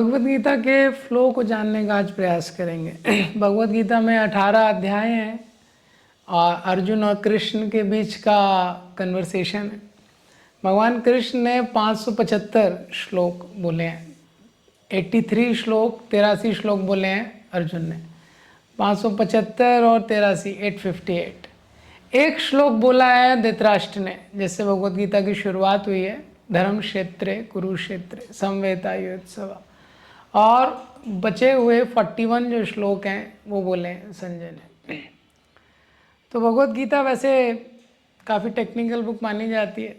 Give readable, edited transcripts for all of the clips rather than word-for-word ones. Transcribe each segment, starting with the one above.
भगवत गीता के फ्लो को जानने का आज प्रयास करेंगे। भगवत गीता में 18 अध्याय हैं और अर्जुन और कृष्ण के बीच का कन्वर्सेशन है। भगवान कृष्ण ने 575 श्लोक बोले हैं, 83 श्लोक 83 श्लोक बोले हैं अर्जुन ने, 575 और 83 858। एक श्लोक बोला है धृतराष्ट्र ने, जैसे भगवत गीता की शुरुआत हुई है, धर्म क्षेत्रे कुरुक्षेत्रे समवेतायुत्सव, और बचे हुए 41 जो श्लोक हैं वो बोले हैं संजय ने। तो भगवत गीता वैसे काफ़ी टेक्निकल बुक मानी जाती है,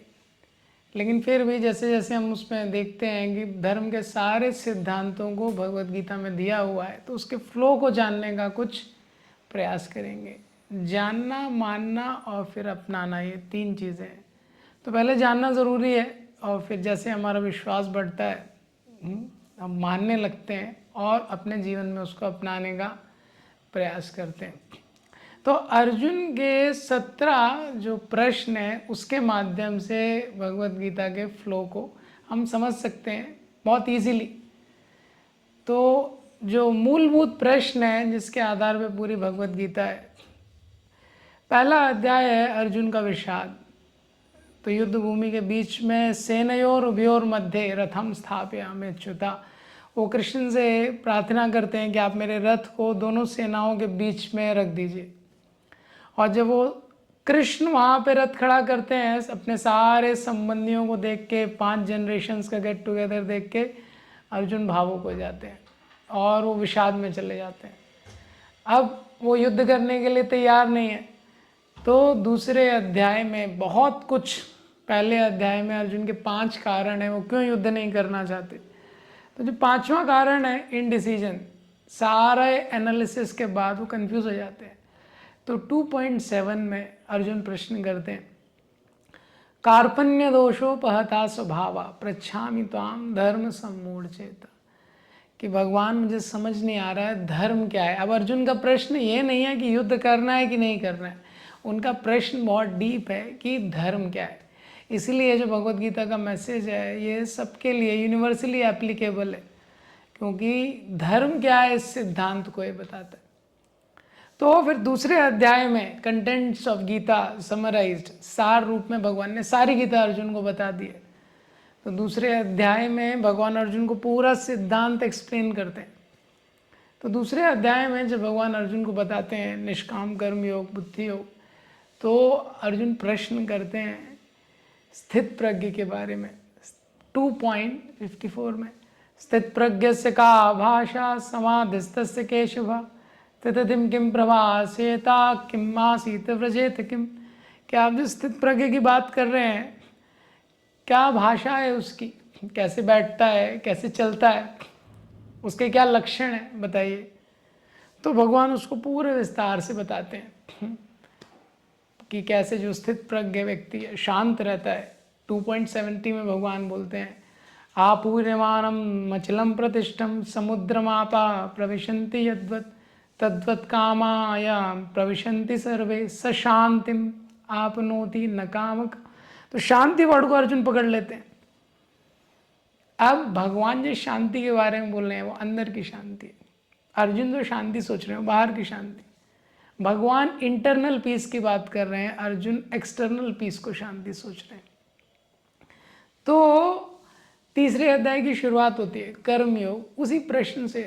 लेकिन फिर भी जैसे जैसे हम उसमें देखते हैं कि धर्म के सारे सिद्धांतों को भगवत गीता में दिया हुआ है, तो उसके फ्लो को जानने का कुछ प्रयास करेंगे। जानना, मानना और फिर अपनाना, ये 3 चीज़ें हैं। तो पहले जानना ज़रूरी है और फिर जैसे हमारा विश्वास बढ़ता है हम मानने लगते हैं और अपने जीवन में उसको अपनाने का प्रयास करते हैं। तो अर्जुन के 17 जो प्रश्न हैं उसके माध्यम से भगवत गीता के फ्लो को हम समझ सकते हैं बहुत इजीली। तो जो मूलभूत प्रश्न है जिसके आधार पर पूरी भगवत गीता है, पहला अध्याय है अर्जुन का विषाद। तो युद्ध भूमि के बीच में सेनयोर उभयोर मध्य रथम स्थापयामि च्युता, वो कृष्ण से प्रार्थना करते हैं कि आप मेरे रथ को दोनों सेनाओं के बीच में रख दीजिए। और जब वो कृष्ण वहाँ पे रथ खड़ा करते हैं, अपने सारे संबंधियों को देख के, 5 जनरेशन्स का गेट टुगेदर देख के अर्जुन भावुक हो जाते हैं और वो विषाद में चले जाते हैं। अब वो युद्ध करने के लिए तैयार नहीं है। तो दूसरे अध्याय में बहुत कुछ, पहले अध्याय में अर्जुन के 5 कारण हैं वो क्यों युद्ध नहीं करना चाहते। तो जो 5वां कारण है इनडिसीजन, सारे एनालिसिस के बाद वो कंफ्यूज हो जाते हैं। तो 2.7 में अर्जुन प्रश्न करते हैं, कार्पण्य दोषोपहता स्वभावा पृच्छामि त्वाम धर्म सम्मूढ़ चेता, कि भगवान मुझे समझ नहीं आ रहा है धर्म क्या है। अब अर्जुन का प्रश्न ये नहीं है कि युद्ध करना है कि नहीं करना है, उनका प्रश्न बहुत डीप है कि धर्म क्या है। इसीलिए जो भगवत गीता का मैसेज है ये सबके लिए यूनिवर्सली एप्लीकेबल है, क्योंकि धर्म क्या है इस सिद्धांत को ये बताता है। तो फिर दूसरे अध्याय में कंटेंट्स ऑफ गीता समराइज्ड, सार रूप में भगवान ने सारी गीता अर्जुन को बता दी है। तो दूसरे अध्याय में भगवान अर्जुन को पूरा सिद्धांत एक्सप्लेन करते हैं। तो दूसरे अध्याय में जब भगवान अर्जुन को बताते हैं निष्काम कर्म योग, बुद्धि योग, तो अर्जुन प्रश्न करते हैं स्थित प्रज्ञ के बारे में। 2.54 में स्थित प्रज्ञ से का भाषा समाधिस्तस्य केशव तथिम किम प्रभासेता किम आसीत व्रजेत किम, क्या आप जो स्थित प्रज्ञ की बात कर रहे हैं, क्या भाषा है उसकी, कैसे बैठता है, कैसे चलता है, उसके क्या लक्षण हैं बताइए। तो भगवान उसको पूरे विस्तार से बताते हैं कि कैसे जो स्थित प्रज्ञ व्यक्ति है शांत रहता है। 2.70 में भगवान बोलते हैं, आपूर्यमानम मचलम प्रतिष्ठम समुद्रमापा प्रविशन्ति यद्वत् तद्वत् कामाया प्रविशन्ति सर्वे स शांतिम आपनोति न कामक। तो शांति वर्ड को अर्जुन पकड़ लेते हैं। अब भगवान जो शांति के बारे में बोल रहे हैं वो अंदर की शांति है, अर्जुन जो शांति सोच रहे हैं बाहर की शांति। भगवान इंटरनल पीस की बात कर रहे हैं, अर्जुन एक्सटर्नल पीस को शांति सोच रहे हैं। तो तीसरे अध्याय की शुरुआत होती है कर्मयोग। उसी प्रश्न से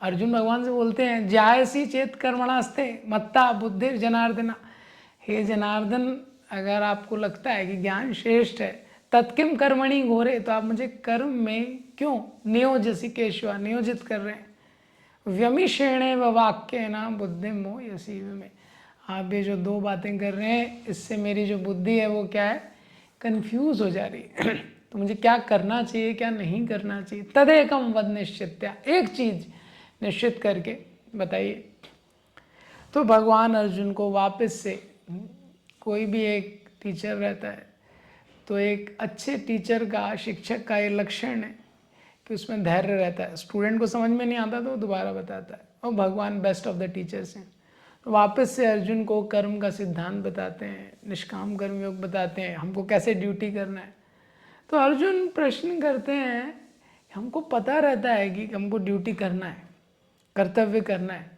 अर्जुन भगवान से बोलते हैं, जायसी चेत कर्मणास्ते मत्ता बुद्धिर जनार्दना, हे जनार्दन अगर आपको लगता है कि ज्ञान श्रेष्ठ है, तत्किम कर्मणि घोरे, तो आप मुझे कर्म में क्यों नियोजसी केशवा नियोजित कर रहे हैं। व्यमिषेणे व वाक्य ना बुद्धि मोह यसी में, आप ये जो 2 बातें कर रहे हैं इससे मेरी जो बुद्धि है वो क्या है, कंफ्यूज हो जा रही है। तो मुझे क्या करना चाहिए क्या नहीं करना चाहिए, तदेकम वद निश्चित्या, एक चीज निश्चित करके बताइए। तो भगवान अर्जुन को वापस से, कोई भी एक टीचर रहता है तो एक अच्छे टीचर का, शिक्षक का ये लक्षण है कि उसमें धैर्य रहता है। स्टूडेंट को समझ में नहीं आता तो दोबारा बताता है, और भगवान बेस्ट ऑफ द टीचर्स हैं। तो वापस से अर्जुन को कर्म का सिद्धांत बताते हैं, निष्काम कर्म योग बताते हैं, हमको कैसे ड्यूटी करना है। तो अर्जुन प्रश्न करते हैं, हमको पता रहता है कि हमको ड्यूटी करना है, कर्तव्य करना है,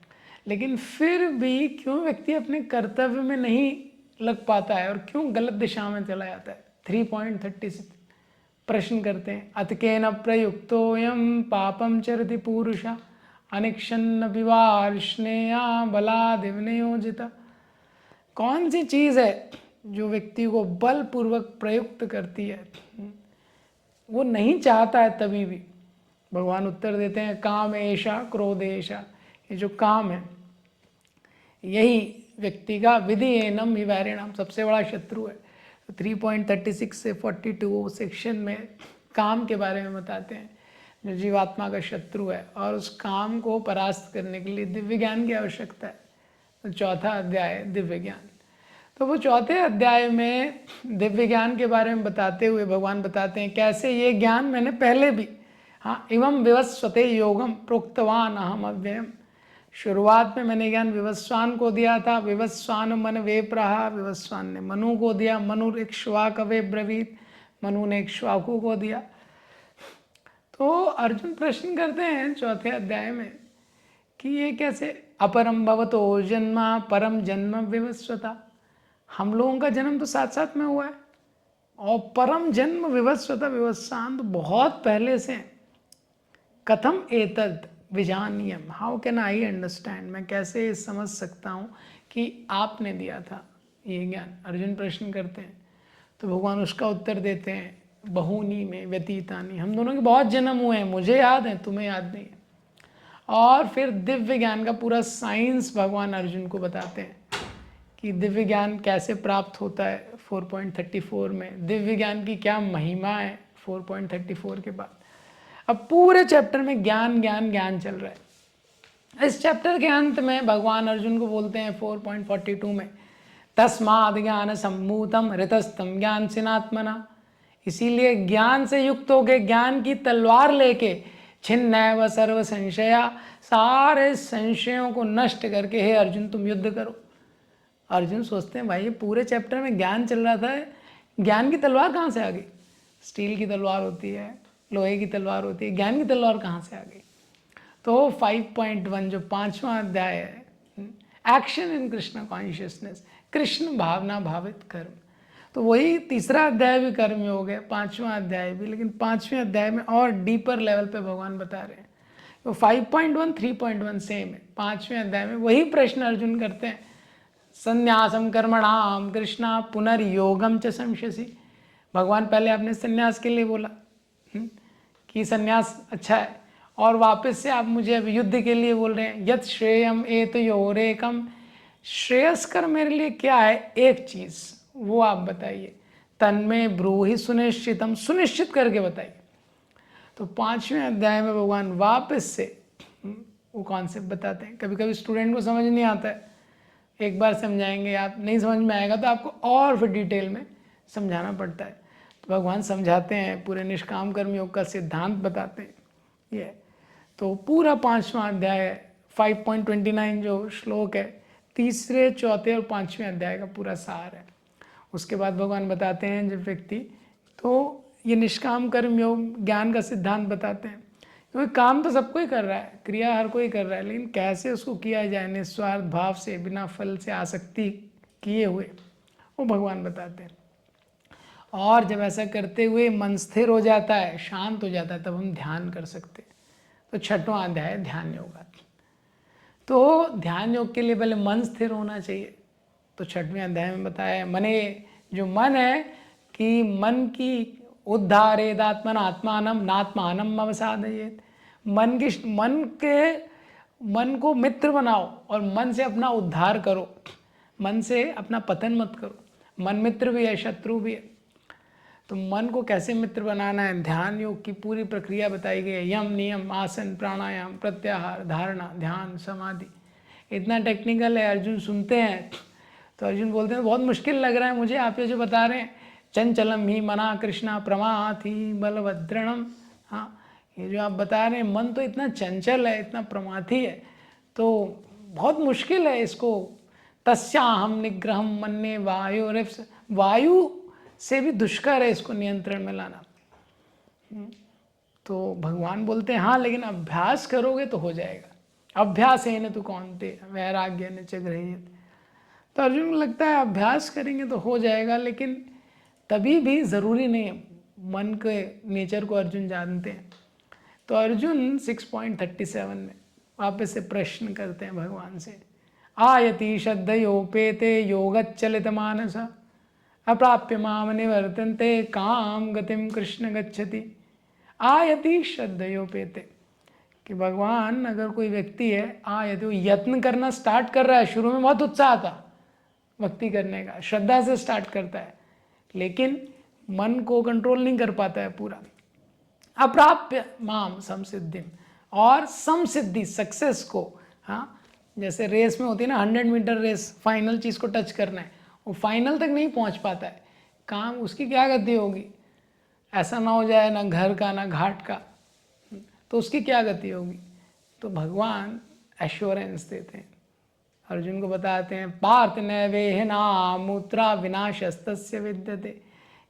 लेकिन फिर भी क्यों व्यक्ति अपने कर्तव्य में नहीं लग पाता है और क्यों गलत दिशा में चला जाता है। 3.36 प्रश्न करते हैं, अतकेन प्रयुक्तोयम पापम चरति पूरुषा अनिक्षन्न विवार्ष्णेया बलादिव नियोजिता। कौन सी चीज़ है जो व्यक्ति को बलपूर्वक प्रयुक्त करती है, वो नहीं चाहता है तभी भी। भगवान उत्तर देते हैं, काम ऐशा क्रोध ऐशा, ये जो काम है यही व्यक्ति का विधि एनम ही वैरिणाम सबसे बड़ा शत्रु है। 3.36 से 42 सेक्शन में काम के बारे में बताते हैं जो जीवात्मा का शत्रु है, और उस काम को परास्त करने के लिए दिव्य ज्ञान की आवश्यकता है। तो चौथा अध्याय है दिव्य ज्ञान। तो वो चौथे अध्याय में दिव्य ज्ञान के बारे में बताते हुए भगवान बताते हैं कैसे ये ज्ञान मैंने पहले भी, हाँ, इवं विवस्वते योगम प्रोक्तवान अहम अव्ययम। शुरुआत में मैंने ज्ञान विवस्वान को दिया था, विवस्वान मन वे प्रहा, विवस्वान ने मनु को दिया, मनु इक्ष्वाक वे ब्रवीत, मनु ने इक्ष्वाकु को दिया। तो अर्जुन प्रश्न करते हैं चौथे अध्याय में कि ये कैसे, अपरम भवतो जन्मा परम जन्म विवस्वता, हम लोगों का जन्म तो साथ साथ में हुआ है, और परम जन्म विवस्वता विवस्वान तो बहुत पहले से। कथम एतद विजानीयम, हाउ कैन आई अंडरस्टैंड, मैं कैसे समझ सकता हूँ कि आपने दिया था ये ज्ञान। अर्जुन प्रश्न करते हैं तो भगवान उसका उत्तर देते हैं, बहुनी में व्यतीतानी, हम दोनों के बहुत जन्म हुए हैं, मुझे याद है तुम्हें याद नहीं है। और फिर दिव्य ज्ञान का पूरा साइंस भगवान अर्जुन को बताते हैं कि दिव्य ज्ञान कैसे प्राप्त होता है। 4.34 में दिव्य ज्ञान की क्या महिमा है। 4.34 के बाद अब पूरे चैप्टर में ज्ञान ज्ञान ज्ञान चल रहा है। इस चैप्टर के अंत में भगवान अर्जुन को बोलते हैं 4.42 में, तस्माद् ज्ञान सम्मूतम ऋतस्तम ज्ञान सिनात्मना, इसीलिए ज्ञान से युक्त हो गए, ज्ञान की तलवार लेके छिन्नैव सर्व संशया, सारे संशयों को नष्ट करके हे अर्जुन तुम युद्ध करो। अर्जुन सोचते हैं भाई ये पूरे चैप्टर में ज्ञान चल रहा था, ज्ञान की तलवार कहाँ से आ गई। स्टील की तलवार होती है, लोहे की तलवार होती है, ज्ञान की तलवार कहाँ से आ गई। तो 5.1 जो 5वां अध्याय है, action in Krishna consciousness, Krishna भावना भावित कर्म, तो वही तीसरा अध्याय भी कर्म योग है, 5वां अध्याय भी, लेकिन 5वें अध्याय में और डीपर लेवल पे भगवान बता रहे हैं। तो 5.1 3.1 सेम है। 5वें अध्याय में वही प्रश्न अर्जुन करते हैं, संन्यासम कर्मणाम कृष्णा पुनर्योगम च संशसी। भगवान पहले आपने संन्यास के लिए बोला कि संन्यास अच्छा है, और वापस से आप मुझे अब युद्ध के लिए बोल रहे हैं। यत श्रेयम एतयोरेकम, श्रेयस्कर मेरे लिए क्या है एक चीज़, वो आप बताइए। तन्मे ब्रूहि सुनिश्चितम, सुनिश्चित करके बताइए। तो 5वें अध्याय में भगवान वापस से वो कॉन्सेप्ट बताते हैं। कभी कभी स्टूडेंट को समझ नहीं आता है, एक बार समझाएंगे, आप नहीं समझ में आएगा तो आपको और फिर डिटेल में समझाना पड़ता है। तो भगवान समझाते हैं, पूरे निष्काम कर्म योग का सिद्धांत बताते हैं ये। तो पूरा 5वां अध्याय 5.29 जो श्लोक है, तीसरे चौथे और 5वें अध्याय का पूरा सार है। उसके बाद भगवान बताते हैं जब व्यक्ति, तो ये निष्काम कर्म योग ज्ञान का सिद्धांत बताते हैं, क्योंकि काम तो सब कोई कर रहा है, क्रिया हर कोई कर रहा है, लेकिन कैसे उसको किया जाए निस्वार्थ भाव से, बिना फल से आसक्ति किए हुए, वो भगवान बताते हैं। और जब ऐसा करते हुए मन स्थिर हो जाता है, शांत हो जाता है, तब हम ध्यान कर सकते हैं। तो 6वां अध्याय ध्यान योग। तो ध्यान योग के लिए पहले मन स्थिर होना चाहिए। तो 6वें अध्याय में बताया है, मने जो मन है कि मन की उद्धारेदात्मन आत्मानम नात्मानम अवसादयेत, मन को मित्र बनाओ और मन से अपना उद्धार करो, मन से अपना पतन मत करो। मन मित्र भी है, शत्रु भी है। तो मन को कैसे मित्र बनाना है, ध्यान योग की पूरी प्रक्रिया बताई गई है। यम नियम आसन प्राणायाम प्रत्याहार धारणा ध्यान समाधि, इतना टेक्निकल है। अर्जुन सुनते हैं तो अर्जुन बोलते हैं बहुत मुश्किल लग रहा है मुझे, आप ये जो बता रहे हैं। चंचलम ही मना कृष्णा प्रमाथि बलभद्रणम, हाँ ये जो आप बता रहे हैं मन तो इतना चंचल है, इतना प्रमाथी है, तो बहुत मुश्किल है इसको। तस्याहम निग्रहम मन्ये वायु से भी दुष्कर है इसको नियंत्रण में लाना। तो भगवान बोलते हैं हाँ लेकिन अभ्यास करोगे तो हो जाएगा, अभ्यास है न तो कौनते वैराग्य न च गृह्यते। तो अर्जुन को लगता है अभ्यास करेंगे तो हो जाएगा, लेकिन तभी भी ज़रूरी नहीं है, मन के नेचर को अर्जुन जानते हैं। तो अर्जुन 6.37 में वापस से प्रश्न करते हैं भगवान से, आयति श्रद्धयोपेते योगच्चलित मानस अप्राप्य माम निवर्तन्ते काम गतिम कृष्ण गच्छति। आयति श्रद्धयोपेते, कि भगवान अगर कोई व्यक्ति है आयति, वो यत्न करना स्टार्ट कर रहा है, शुरू में बहुत उत्साह था भक्ति करने का, श्रद्धा से स्टार्ट करता है, लेकिन मन को कंट्रोल नहीं कर पाता है पूरा। अप्राप्य माम समसिद्धिम, और समसिद्धि सक्सेस को, हाँ जैसे रेस में होती है ना 100 मीटर रेस, फाइनल चीज़ को टच करना है, वो फाइनल तक नहीं पहुंच पाता है, काम उसकी क्या गति होगी, ऐसा ना हो जाए ना घर का ना घाट का, तो उसकी क्या गति होगी। तो भगवान एश्योरेंस देते हैं, अर्जुन को बताते हैं पार्थ नैवेह नामुत्रा विनाशस्तस्य विद्यते।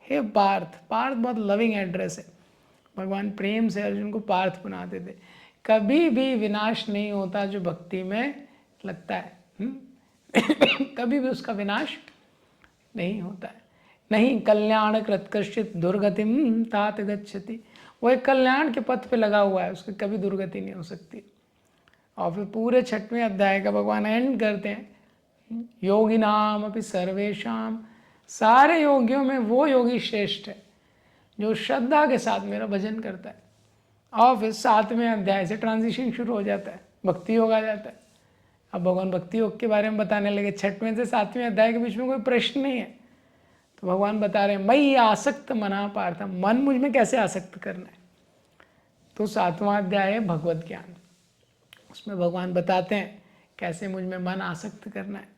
हे पार्थ, पार्थ बहुत लविंग एड्रेस है, भगवान प्रेम से अर्जुन को पार्थ बनाते थे। कभी भी विनाश नहीं होता जो भक्ति में लगता है, कभी भी उसका विनाश नहीं होता है। नहीं कल्याण कृतकर्षित दुर्गतिम तात गच्छति, वो एक कल्याण के पथ पे लगा हुआ है, उसकी कभी दुर्गति नहीं हो सकती। और फिर पूरे 6वें अध्याय का भगवान एंड करते हैं, योगी नाम अपि सर्वेशाम, सारे योगियों में वो योगी श्रेष्ठ है जो श्रद्धा के साथ मेरा भजन करता है। और फिर 7वें अध्याय से ट्रांजिशन शुरू हो जाता है, भक्ति योग आ जाता है। अब भगवान भक्ति योग के बारे में बताने लगे, 6वें से 7वें अध्याय के बीच में कोई प्रश्न नहीं है। तो भगवान बता रहे हैं मई आसक्त मना पार्थ, मन मुझ में कैसे आसक्त करना है। तो 7वां अध्याय है भगवत ज्ञान, उसमें भगवान बताते हैं कैसे मुझ में मन आसक्त करना है।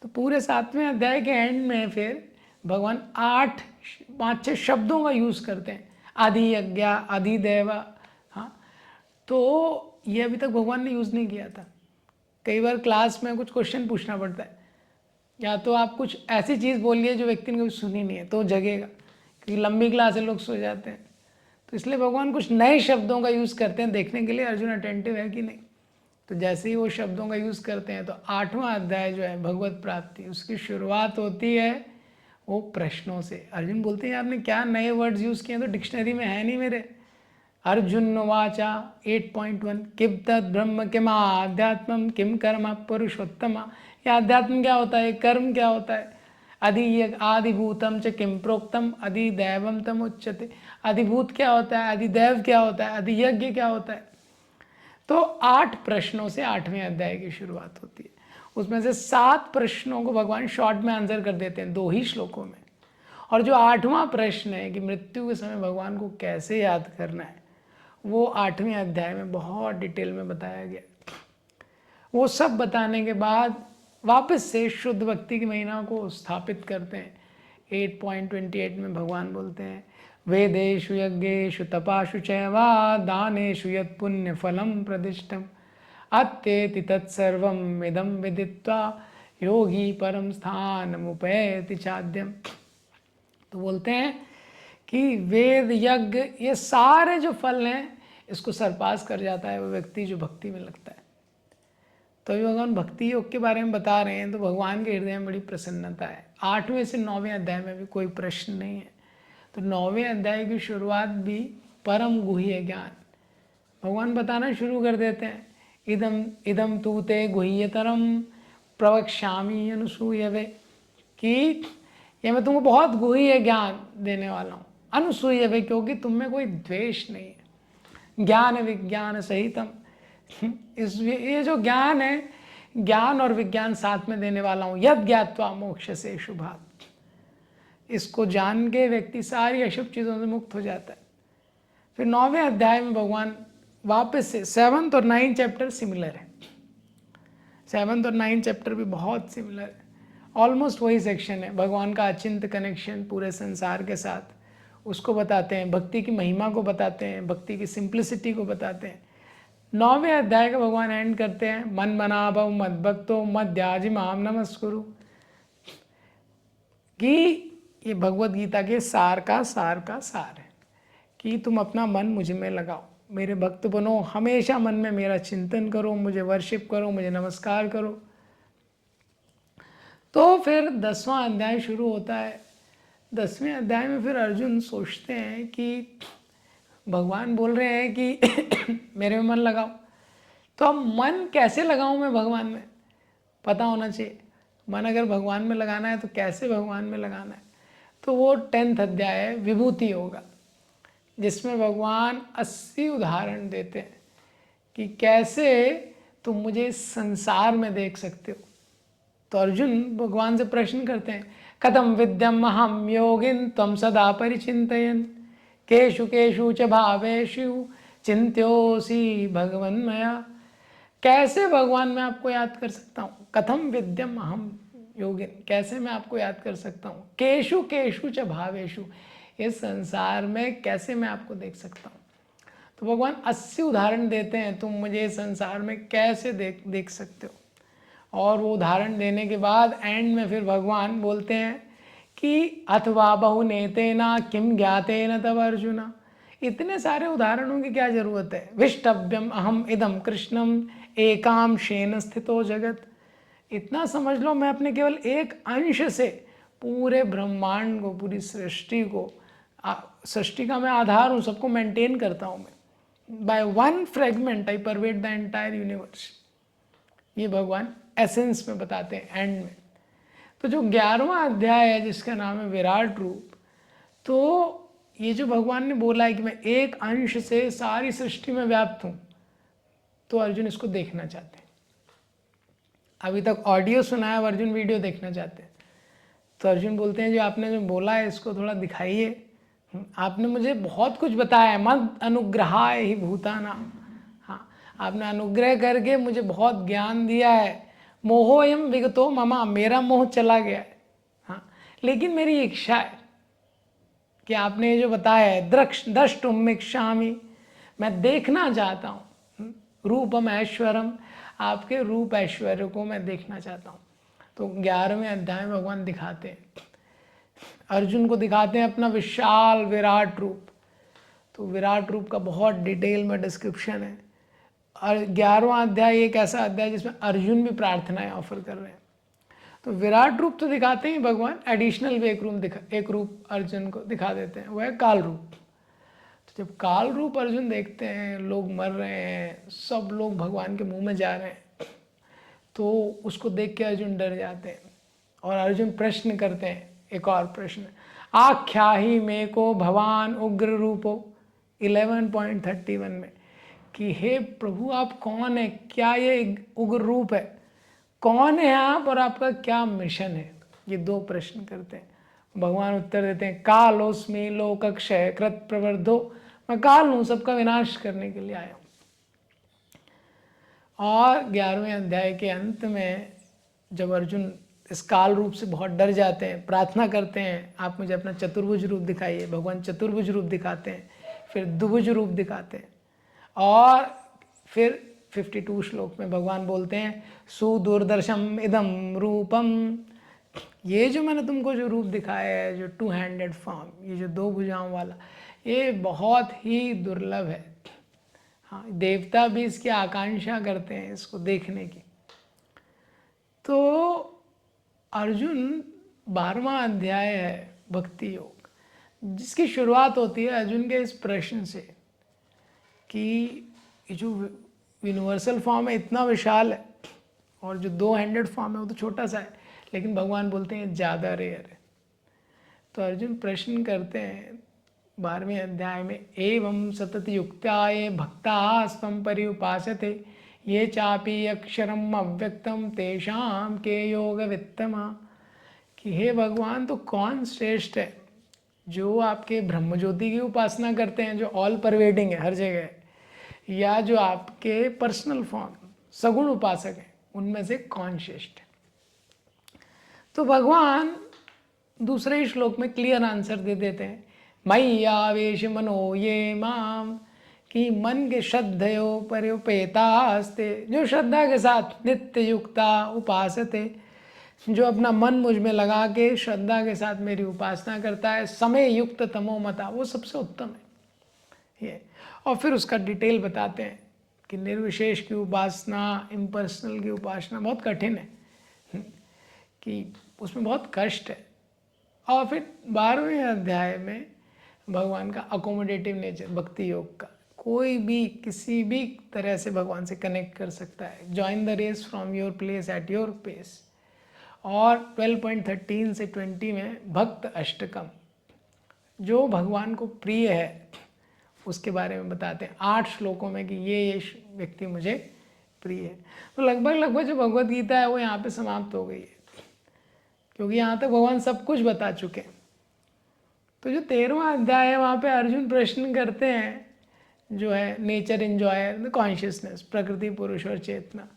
तो पूरे 7वें अध्याय के एंड में फिर भगवान 5-6 शब्दों का यूज़ करते हैं, आदि यज्ञ आदि देव। हाँ, तो ये अभी तक भगवान ने यूज़ नहीं किया था। कई बार क्लास में कुछ क्वेश्चन पूछना पड़ता है, या तो आप कुछ ऐसी चीज़ बोलिए जो व्यक्ति ने कभी सुनी नहीं है तो जगेगा, क्योंकि लंबी क्लास है लोग सो जाते हैं। तो इसलिए भगवान कुछ नए शब्दों का यूज़ करते हैं, देखने के लिए अर्जुन अटेंटिव है कि नहीं। तो जैसे ही वो शब्दों का यूज़ करते हैं तो 8वां अध्याय जो है भगवत प्राप्ति, उसकी शुरुआत होती है वो प्रश्नों से। अर्जुन बोलते हैं आपने क्या नए वर्ड्स यूज़ किए, तो डिक्शनरी में है नहीं मेरे। अर्जुन वाचा 8.1 किम तद ब्रह्म किम आध्यात्मम किम कर्म पुरुषोत्तम। ये आध्यात्म क्या होता है, कर्म क्या होता है। आदिभूतम च किम प्रोक्तम अधिदैवम तम उच्यते। अधिभूत क्या होता है, अधिदैव क्या होता है, अधियज्ञ क्या होता है। तो 8 प्रश्नों से 8वें अध्याय की शुरुआत होती है। उसमें से 7 प्रश्नों को भगवान शॉर्ट में आंसर कर देते हैं 2 ही श्लोकों में। और जो 8वां प्रश्न है कि मृत्यु के समय भगवान को कैसे याद करना है, वो 8वें अध्याय में बहुत डिटेल में बताया गया। वो सब बताने के बाद वापस से शुद्ध भक्ति की महिमा को स्थापित करते हैं। 8.28 में भगवान बोलते हैं वेदेषु यज्ञेषु तपाशु चैवा दानेषु यत् पुण्य फलम प्रतिष्ठम अत्येति तत्सर्वम इदम विदित्वा योगी परम स्थानमुपैति चाद्यम। तो बोलते हैं कि वेद यज्ञ ये सारे जो फल हैं इसको सरपास कर जाता है वो व्यक्ति जो भक्ति में लगता है। तो अभी भगवान भक्ति योग के बारे में बता रहे हैं, तो भगवान के हृदय में बड़ी प्रसन्नता है। 8वें से 9वें अध्याय में भी कोई प्रश्न नहीं है। तो 9वें अध्याय की शुरुआत भी परम गुह्य ज्ञान भगवान बताना शुरू कर देते हैं। इदम इदम तू ते गुह्यतरम प्रवक्ष्यामि अनुसूयवे, कि ये मैं तुमको बहुत गुह्य ज्ञान देने वाला हूँ। अनुसूयवे क्योंकि तुम में कोई द्वेष नहीं है। ज्ञान विज्ञान सहितम, ये जो ज्ञान है, ज्ञान और विज्ञान साथ में देने वाला हूँ। यद ज्ञात्वा मोक्ष से शुभात्, इसको जान के व्यक्ति सारी अशुभ चीज़ों से मुक्त हो जाता है। फिर 9वें अध्याय में भगवान वापस से 7th और 9th चैप्टर सिमिलर है। 7th और 9th चैप्टर भी बहुत सिमिलर है, ऑलमोस्ट वही सेक्शन है। भगवान का अचिंत कनेक्शन पूरे संसार के साथ, उसको बताते हैं। भक्ति की महिमा को बताते हैं, भक्ति की सिंप्लिसिटी को बताते हैं। 9वें अध्याय का भगवान एंड करते हैं मन मना भव मद भक्तो मध्याजि माम नमस्कुरु, कि ये भगवत गीता के सार का सार है कि तुम अपना मन मुझ में लगाओ, मेरे भक्त बनो, हमेशा मन में मेरा चिंतन करो, मुझे वर्शिप करो, मुझे नमस्कार करो। तो फिर 10वां अध्याय शुरू होता है। 10वें अध्याय में फिर अर्जुन सोचते हैं कि भगवान बोल रहे हैं कि मेरे में मन लगाओ, तो अब मन कैसे लगाऊं मैं भगवान में, पता होना चाहिए। मन अगर भगवान में लगाना है तो कैसे भगवान में लगाना है। तो वो 10th अध्याय है विभूति योगा, जिसमें भगवान 80 उदाहरण देते हैं कि कैसे तुम मुझे संसार में देख सकते हो। तो अर्जुन भगवान से प्रश्न करते हैं, कथम विद्यम अहम योगिन त्वं सदा परिचिन्तयन् केषु केषु च भावेषु चिन्त्योऽसि भगवन्मया। कैसे भगवान मैं आपको याद कर सकता हूँ, कथम विद्यम अहम योगिन, कैसे मैं आपको याद कर सकता हूँ, केषु केषु च भावेषु, इस संसार में कैसे मैं आपको देख सकता हूँ। तो भगवान 80 उदाहरण देते हैं, तुम मुझे संसार में कैसे देख सकते हो। और वो उदाहरण देने के बाद एंड में फिर भगवान बोलते हैं कि अथवा बहुनेतेना किम ज्ञातेन तव अर्जुना। इतने सारे उदाहरणों की क्या जरूरत है। विष्टव्यम अहम इदम कृष्णम एकाम शेन स्थितो जगत। इतना समझ लो, मैं अपने केवल एक अंश से पूरे ब्रह्मांड को, पूरी सृष्टि को, सृष्टि का मैं आधार हूँ, सबको मेंटेन करता हूँ मैं। By one fragment I pervade the entire universe. ये भगवान एसेंस में बताते हैं एंड में। तो जो 11वां अध्याय है जिसका नाम है विराट रूप, तो ये जो भगवान ने बोला है कि मैं एक अंश से सारी सृष्टि में व्याप्त हूँ, तो अर्जुन इसको देखना चाहते हैं। अभी तक ऑडियो सुना है, अब अर्जुन वीडियो देखना चाहते हैं। तो अर्जुन बोलते हैं जो आपने जो बोला है इसको थोड़ा दिखाइए। आपने मुझे बहुत कुछ बताया है, मद अनुग्रहाय ही भूताना। हाँ, आपने अनुग्रह करके मुझे बहुत ज्ञान दिया है। मोहोयम विगतो ममा, मेरा मोह चला गया है। हाँ, लेकिन मेरी इच्छा है कि आपने जो बताया है द्रष्टुम इच्छामि, मैं देखना चाहता हूँ। रूपम ऐश्वरम, आपके रूप ऐश्वर्य को मैं देखना चाहता हूँ। तो 11वें अध्याय में भगवान दिखाते हैं, अर्जुन को दिखाते हैं अपना विशाल विराट रूप। तो विराट रूप का बहुत डिटेल में डिस्क्रिप्शन है। और 11वां अध्याय एक ऐसा अध्याय जिसमें अर्जुन भी प्रार्थनाएं ऑफर कर रहे हैं। तो विराट रूप तो दिखाते हैं भगवान, एडिशनल भी एक रूप अर्जुन को दिखा देते हैं, वो है काल रूप। तो जब काल रूप अर्जुन देखते हैं, लोग मर रहे हैं, सब लोग भगवान के मुंह में जा रहे हैं, तो उसको देख के अर्जुन डर जाते हैं। और अर्जुन प्रश्न करते हैं, एक और प्रश्न, आख्या ही मे को भगवान उग्र रूपो 11.31 में, कि हे प्रभु आप कौन है, क्या ये उग्र रूप है, कौन है आप और आपका क्या मिशन है। ये 2 प्रश्न करते हैं। भगवान उत्तर देते हैं, कालोस्मि लोकक्षय कृत प्रवर्धो, मैं काल हूँ, सबका विनाश करने के लिए आया हूँ। और 11वें अध्याय के अंत में जब अर्जुन इस काल रूप से बहुत डर जाते हैं, प्रार्थना करते हैं, आप मुझे अपना चतुर्भुज रूप दिखाइए। भगवान चतुर्भुज रूप दिखाते हैं, फिर द्विभुज रूप दिखाते हैं। और फिर 52 श्लोक में भगवान बोलते हैं, सुदुर्दर्शम इदम रूपम, ये जो मैंने तुमको जो रूप दिखाया है, जो 2 हैंडेड फॉर्म, ये जो 2 भुजाओं वाला, ये बहुत ही दुर्लभ है। हाँ, देवता भी इसकी आकांक्षा करते हैं इसको देखने की। तो अर्जुन 12वां अध्याय है भक्ति योग, जिसकी शुरुआत होती है अर्जुन के इस प्रश्न से कि ये जो यूनिवर्सल फॉर्म है इतना विशाल है, और जो 2 हैंडेड फॉर्म है वो तो छोटा सा है, लेकिन भगवान बोलते हैं ज़्यादा रेयर है। तो अर्जुन प्रश्न करते हैं 12वें अध्याय में, एवं सतत युक्ताये भक्ता स्वं पर्युपासते ये चापि अक्षरम अव्यक्तम तेषाम के योग वित्तमा, कि हे भगवान तो कौन श्रेष्ठ है, जो आपके ब्रह्म ज्योति की उपासना करते हैं जो ऑल परवेडिंग है, हर जगह है, या जो आपके पर्सनल फॉर्म सगुण उपासक हैं, उनमें से कौन श्रेष्ठ है। तो भगवान दूसरे ही श्लोक में क्लियर आंसर दे देते हैं, मयि आवेश मनो ये माम, कि मन के श्रद्धयो पर्युपेतास्ते, जो श्रद्धा के साथ नित्य युक्ता उपासते, जो अपना मन मुझ में लगा के श्रद्धा के साथ मेरी उपासना करता है, समय युक्त तमो मता, वो सबसे उत्तम है। ये, और फिर उसका डिटेल बताते हैं कि निर्विशेष की उपासना, इम्पर्सनल की उपासना बहुत कठिन है, कि उसमें बहुत कष्ट है। और फिर 12वें अध्याय में भगवान का अकोमोडेटिव नेचर, भक्ति योग का, कोई भी किसी भी तरह से भगवान से कनेक्ट कर सकता है। Join the race from your place at your pace. और 12.13 से 20 में भक्त अष्टकम, जो भगवान को प्रिय है उसके बारे में बताते हैं 8 श्लोकों में कि ये व्यक्ति मुझे प्रिय है। तो लगभग जो भगवत गीता है वो यहाँ पे समाप्त हो गई है, क्योंकि यहाँ तक भगवान सब कुछ बता चुके हैं। तो जो 13वां अध्याय है वहाँ पे अर्जुन प्रश्न करते हैं, जो है नेचर एंजॉयर कॉन्शियसनेस, प्रकृति, पुरुष और चेतना।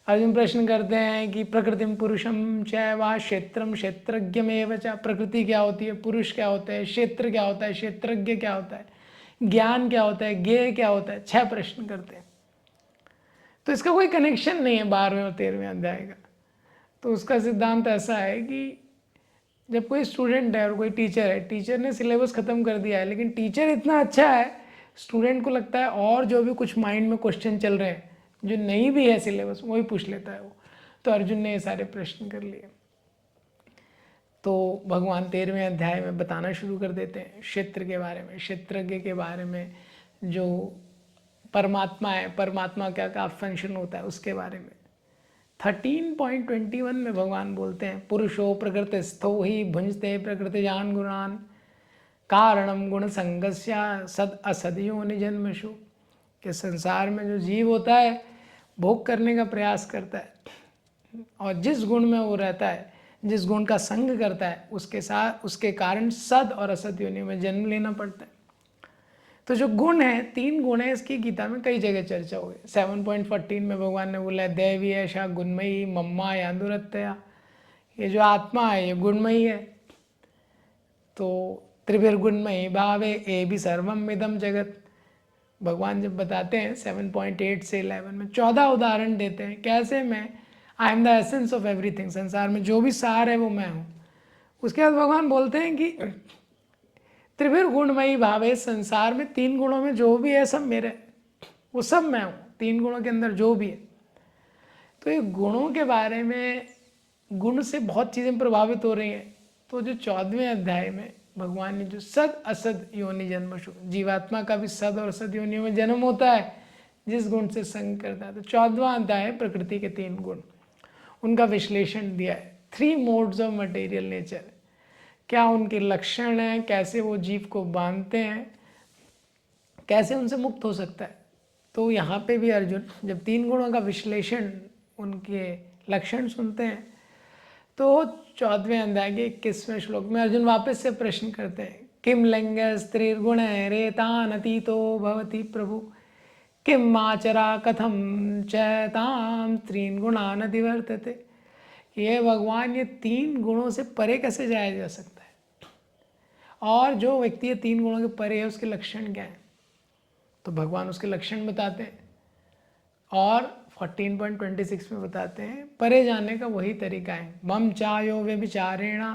अर्जुन प्रश्न करते हैं कि प्रकृतिम पुरुषम चैवा क्षेत्रम क्षेत्रज्ञमेव च, प्रकृति क्या होती है, पुरुष क्या होता है, क्षेत्र क्या होता है, क्षेत्रज्ञ क्या होता है, ज्ञान क्या होता है, ज्ञेय क्या होता है। 6 प्रश्न करते हैं। तो इसका कोई कनेक्शन नहीं है 12वें और 13वें अध्याय का। तो उसका सिद्धांत ऐसा है कि जब कोई स्टूडेंट है और कोई टीचर है, टीचर ने सिलेबस ख़त्म कर दिया है, लेकिन टीचर इतना अच्छा है, स्टूडेंट को लगता है और जो भी कुछ माइंड में क्वेश्चन चल रहे हैं जो नहीं भी है सिलेबस, वही पूछ लेता है वो। तो अर्जुन ने ये सारे प्रश्न कर लिए। तो भगवान 13वें अध्याय में बताना शुरू कर देते हैं क्षेत्र के बारे में, क्षेत्रज्ञ के बारे में, जो परमात्मा है, परमात्मा क्या फंक्शन होता है उसके बारे में। 13.21 में भगवान बोलते हैं पुरुषो प्रकृतिस्थो ही भुंजते प्रकृतिजान गुणान कारणम गुण संगस्या सद असदयो निजन्मशु, कि संसार में जो जीव होता है भोग करने का प्रयास करता है, और जिस गुण में वो रहता है, जिस गुण का संग करता है, उसके साथ उसके कारण सद और असद योनि में जन्म लेना पड़ता है। तो जो गुण है, 3 गुण है, इसकी गीता में कई जगह चर्चा हुई। 7.14 में भगवान ने बोला दैवी ऐशा गुणमयी मम्मा यादुरत्या, ये जो आत्मा है ये गुणमयी है। तो त्रिभिर्गुणमयी भावे ए भी सर्वम इदम जगत, भगवान जब बताते हैं 7.8 से 11 में 14 उदाहरण देते हैं कैसे मैं I am the essence of everything, संसार में जो भी सार है वो मैं हूँ। उसके बाद भगवान बोलते हैं कि त्रिभिर गुणमयी भावे, संसार में 3 गुणों में जो भी है सब मेरे, वो सब मैं हूँ, 3 गुणों के अंदर जो भी है। तो ये गुणों के बारे में, गुण से बहुत चीज़ें प्रभावित हो रही हैं। तो जो 14वें अध्याय में भगवान ने जो सद असद योनि जन्मशु, जीवात्मा का भी सद और असद योनियों में जन्म होता है जिस गुण से संग करता है। तो 14वां अध्याय प्रकृति के 3 गुण, उनका विश्लेषण दिया है। 3 मोड्स ऑफ मटेरियल नेचर, क्या उनके लक्षण हैं, कैसे वो जीव को बांधते हैं, कैसे उनसे मुक्त हो सकता है। तो यहाँ पे भी अर्जुन जब 3 गुणों का विश्लेषण, उनके लक्षण सुनते हैं, तो 14वें अध्याय के 21वें श्लोक में अर्जुन वापस से प्रश्न करते हैं किम लिंग स्त्रीर्गुण रेतान अतीतो भवति प्रभु किम आचरा कथम चैताम 3 गुणान अधिवर्तते। ये भगवान, ये 3 गुणों से परे कैसे जाया जा सकता है, और जो व्यक्ति ये 3 गुणों के परे है उसके लक्षण क्या हैं। तो भगवान उसके लक्षण बताते हैं, और 14.26 में बताते हैं परे जाने का वही तरीका है, मम चायो वे विचारेणा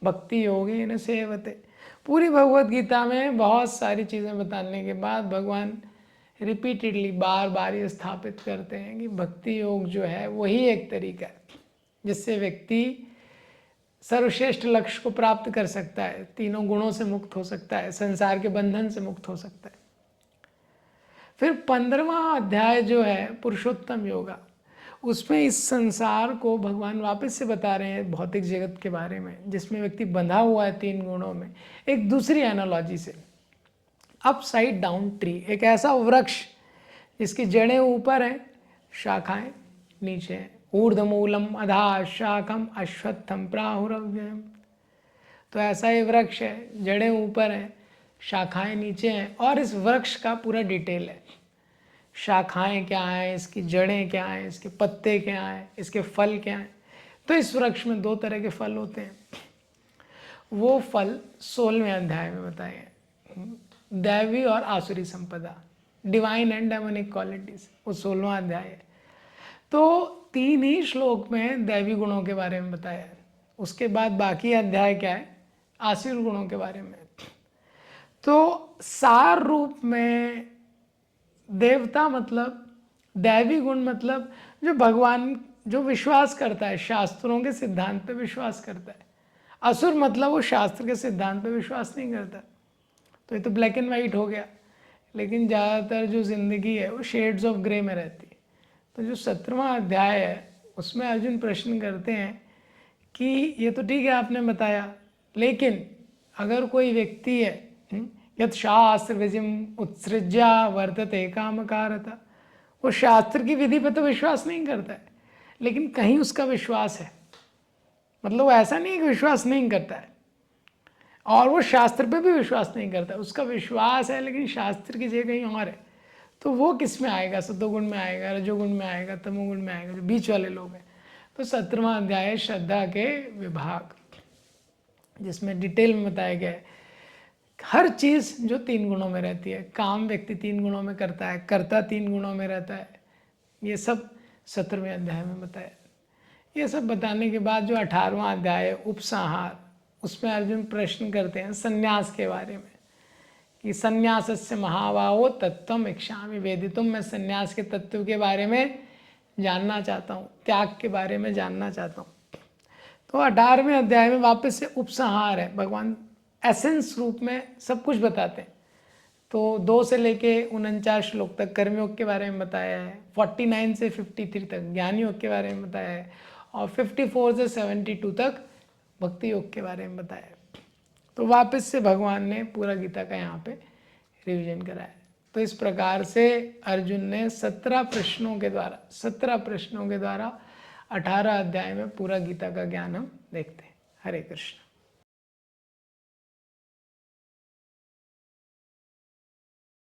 भक्ति योगे न सेवते। पूरी भगवत गीता में बहुत सारी चीज़ें बताने के बाद भगवान रिपीटेडली बार बार ये स्थापित करते हैं कि भक्ति योग जो है वही एक तरीका है जिससे व्यक्ति सर्वश्रेष्ठ लक्ष्य को प्राप्त कर सकता है, 3 गुणों से मुक्त हो सकता है, संसार के बंधन से मुक्त हो सकता है। फिर 15वां अध्याय जो है पुरुषोत्तम योगा, उसमें इस संसार को भगवान वापस से बता रहे हैं भौतिक जगत के बारे में, जिसमें व्यक्ति बंधा हुआ है 3 गुणों में। एक दूसरी एनालॉजी से, अपसाइड डाउन ट्री, एक ऐसा वृक्ष जिसकी जड़ें ऊपर हैं, शाखाएं नीचे हैं। ऊर्ध्वमूलम अधः शाखम अश्वत्थम प्राहुरव्ययम। तो ऐसा ये वृक्ष है, जड़ें ऊपर हैं, शाखाएं नीचे हैं, और इस वृक्ष का पूरा डिटेल है। शाखाएं क्या हैं, इसकी जड़ें क्या हैं, इसके पत्ते क्या हैं, इसके फल क्या हैं। तो इस वृक्ष में 2 तरह के फल होते हैं। वो फल 16वें अध्याय में बताए हैं, दैवी और आसुरी संपदा, डिवाइन एंड डेमोनिक क्वालिटीज, वो 16वां अध्याय है। तो 3 ही श्लोक में दैवी गुणों के बारे में बताया है। उसके बाद बाकी अध्याय क्या है, आसुरी गुणों के बारे में। तो सार रूप में देवता मतलब दैवी गुण मतलब जो भगवान जो विश्वास करता है, शास्त्रों के सिद्धांत पे विश्वास करता है। असुर मतलब वो शास्त्र के सिद्धांत पे विश्वास नहीं करता। तो ये तो ब्लैक एंड वाइट हो गया, लेकिन ज़्यादातर जो ज़िंदगी है वो शेड्स ऑफ ग्रे में रहती है। तो जो 17वां अध्याय है उसमें अर्जुन प्रश्न करते हैं कि ये तो ठीक है आपने बताया, लेकिन अगर कोई व्यक्ति है यद शास्त्र विजिम उत्सृज्या वर्तते कामकारता, वो शास्त्र की विधि पर तो विश्वास नहीं करता है, लेकिन कहीं उसका विश्वास है, मतलब वो ऐसा नहीं है कि विश्वास नहीं करता है और वो शास्त्र पे भी विश्वास नहीं करता, उसका विश्वास है लेकिन शास्त्र की जगह कहीं और है। तो वो किस में आएगा? सतोगुण में आएगा, रजोगुण में आएगा, तमोगुण में आएगा, जो बीच वाले लोग हैं। तो 17वां अध्याय श्रद्धा के विभाग, जिसमें डिटेल में बताया गया है हर चीज़ जो 3 गुणों में रहती है। काम व्यक्ति 3 गुणों में करता है, कर्ता 3 गुणों में रहता है, ये सब 17वें अध्याय में बताया। ये सब बताने के बाद जो 18वां अध्याय है उपसंहार, उसमें अर्जुन प्रश्न करते हैं संन्यास के बारे में कि संन्यासस्य महाबाहो तत्त्वम इच्छामि वेदितुम, मैं संन्यास के तत्व के बारे में जानना चाहता हूँ, त्याग के बारे में जानना चाहता हूँ। तो 18वें अध्याय में वापस से उपसंहार है, भगवान एसेंस रूप में सब कुछ बताते हैं। तो 2 से लेके 49 श्लोक तक कर्मयोग के बारे में बताया है, 49 से 53 तक ज्ञान योग के बारे में बताया है, और 54 से 72 तक भक्ति योग के बारे में बताया है। तो वापस से भगवान ने पूरा गीता का यहाँ पे रिवीजन कराया। तो इस प्रकार से अर्जुन ने 17 प्रश्नों के द्वारा 18 अध्याय में पूरा गीता का ज्ञान हम देखते हैं। हरे कृष्ण।